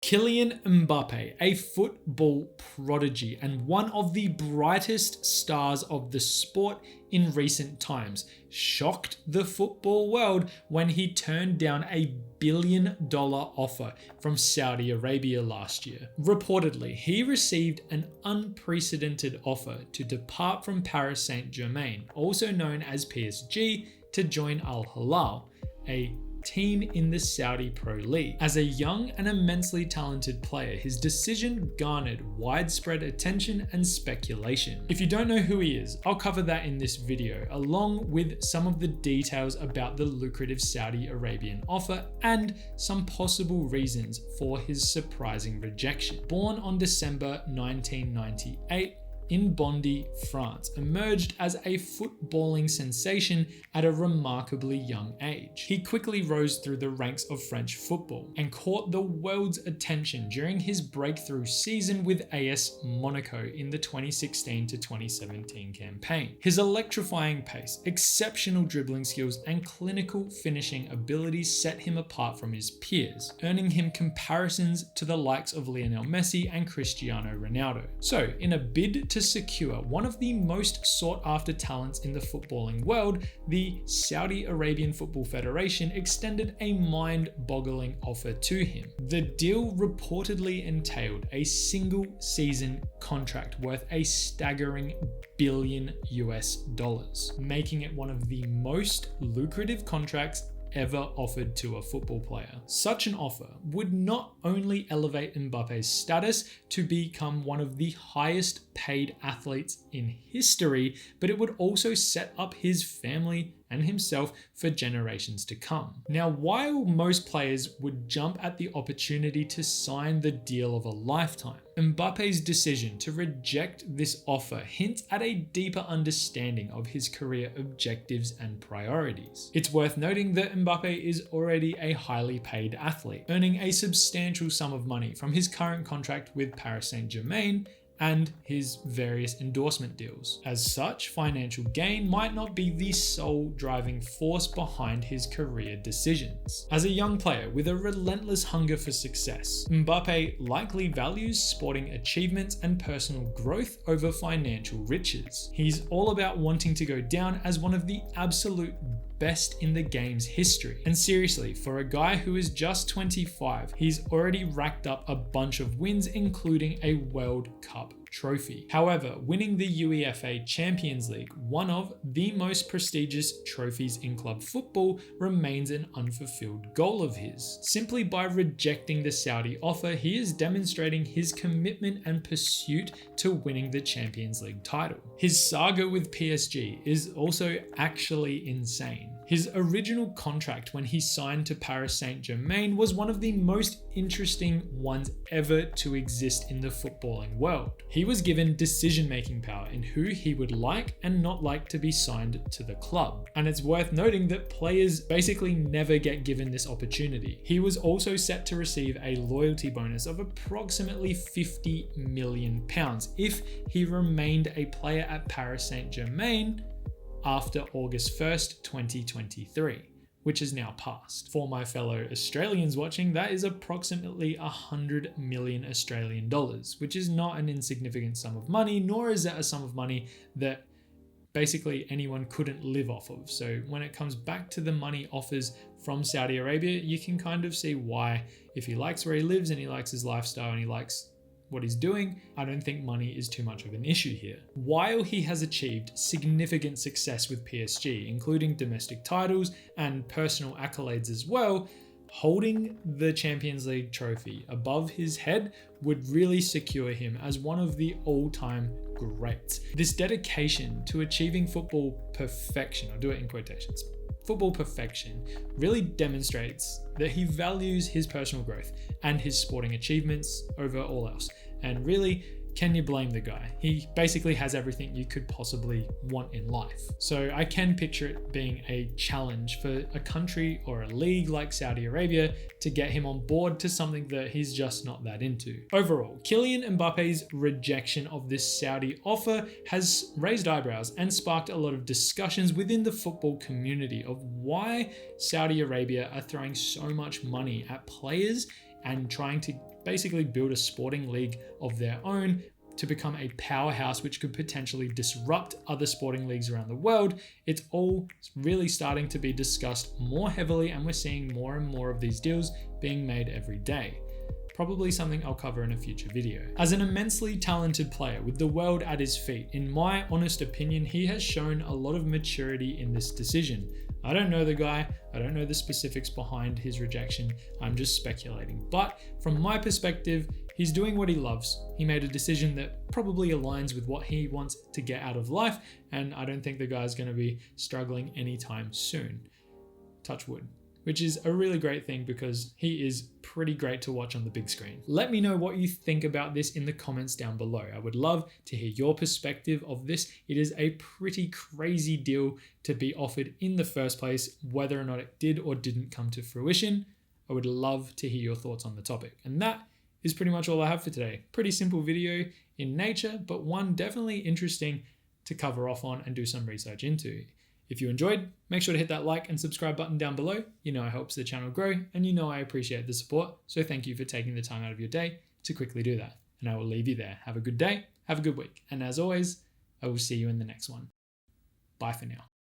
Kylian Mbappe, a football prodigy and one of the brightest stars of the sport in recent times, shocked the football world when he turned down a $1 billion offer from Saudi Arabia last year. Reportedly, he received an unprecedented offer to depart from Paris Saint-Germain, also known as PSG, to join Al Hilal, a team in the Saudi Pro League. As a young and immensely talented player, his decision garnered widespread attention and speculation. If you don't know who he is, I'll cover that in this video, along with some of the details about the lucrative Saudi Arabian offer and some possible reasons for his surprising rejection. Born on December 1998, in Bondy, France, emerged as a footballing sensation at a remarkably young age. He quickly rose through the ranks of French football and caught the world's attention during his breakthrough season with AS Monaco in the 2016 to 2017 campaign. His electrifying pace, exceptional dribbling skills, and clinical finishing abilities set him apart from his peers, earning him comparisons to the likes of Lionel Messi and Cristiano Ronaldo. So, in a bid to secure one of the most sought-after talents in the footballing world, the Saudi Arabian Football Federation extended a mind-boggling offer to him. The deal reportedly entailed a single-season contract worth a staggering $1 billion, making it one of the most lucrative contracts ever offered to a football player. Such an offer would not only elevate Mbappe's status to become one of the highest paid athletes in history, but it would also set up his family and himself for generations to come. Now, while most players would jump at the opportunity to sign the deal of a lifetime, Mbappe's decision to reject this offer hints at a deeper understanding of his career objectives and priorities. It's worth noting that Mbappe is already a highly paid athlete, earning a substantial sum of money from his current contract with Paris Saint-Germain and his various endorsement deals. As such, financial gain might not be the sole driving force behind his career decisions. As a young player with a relentless hunger for success, Mbappe likely values sporting achievements and personal growth over financial riches. He's all about wanting to go down as one of the absolute best in the game's history. And seriously, for a guy who is just 25, he's already racked up a bunch of wins, including a World Cup trophy. However, winning the UEFA Champions League, one of the most prestigious trophies in club football, remains an unfulfilled goal of his. Simply by rejecting the Saudi offer, he is demonstrating his commitment and pursuit to winning the Champions League title. His saga with PSG is also actually insane. His original contract when he signed to Paris Saint-Germain was one of the most interesting ones ever to exist in the footballing world. He was given decision-making power in who he would like and not like to be signed to the club. And it's worth noting that players basically never get given this opportunity. He was also set to receive a loyalty bonus of approximately £50 million if he remained a player at Paris Saint-Germain after August 1st, 2023, which has now passed. For my fellow Australians watching, that is approximately 100 million Australian dollars, which is not an insignificant sum of money, nor is that a sum of money that basically anyone couldn't live off of. So when it comes back to the money offers from Saudi Arabia, you can kind of see why, if he likes where he lives and he likes his lifestyle and he likes what he's doing, I don't think money is too much of an issue here. While he has achieved significant success with PSG, including domestic titles and personal accolades as well, holding the Champions League trophy above his head would really secure him as one of the all-time greats. This dedication to achieving football perfection, I'll do it in quotations, football perfection, really demonstrates that he values his personal growth and his sporting achievements over all else. And really, can you blame the guy? He basically has everything you could possibly want in life. So I can picture it being a challenge for a country or a league like Saudi Arabia to get him on board to something that he's just not that into. Overall, Kylian Mbappe's rejection of this Saudi offer has raised eyebrows and sparked a lot of discussions within the football community of why Saudi Arabia are throwing so much money at players and trying to basically build a sporting league of their own to become a powerhouse which could potentially disrupt other sporting leagues around the world. It's all really starting to be discussed more heavily, and we're seeing more and more of these deals being made every day. Probably something I'll cover in a future video. As an immensely talented player with the world at his feet, in my honest opinion, he has shown a lot of maturity in this decision. I don't know the guy, I don't know the specifics behind his rejection, I'm just speculating. But from my perspective, he's doing what he loves. He made a decision that probably aligns with what he wants to get out of life, and I don't think the guy's going to be struggling anytime soon. Touch wood. Which is a really great thing because he is pretty great to watch on the big screen. Let me know what you think about this in the comments down below. I would love to hear your perspective of this. It is a pretty crazy deal to be offered in the first place, whether or not it did or didn't come to fruition. I would love to hear your thoughts on the topic. And that is pretty much all I have for today. Pretty simple video in nature, but one definitely interesting to cover off on and do some research into. If you enjoyed, make sure to hit that like and subscribe button down below. You know it helps the channel grow, and you know I appreciate the support, so thank you for taking the time out of your day to quickly do that. And I will leave you there. Have a good day, have a good week, and as always, I will see you in the next one. Bye for now.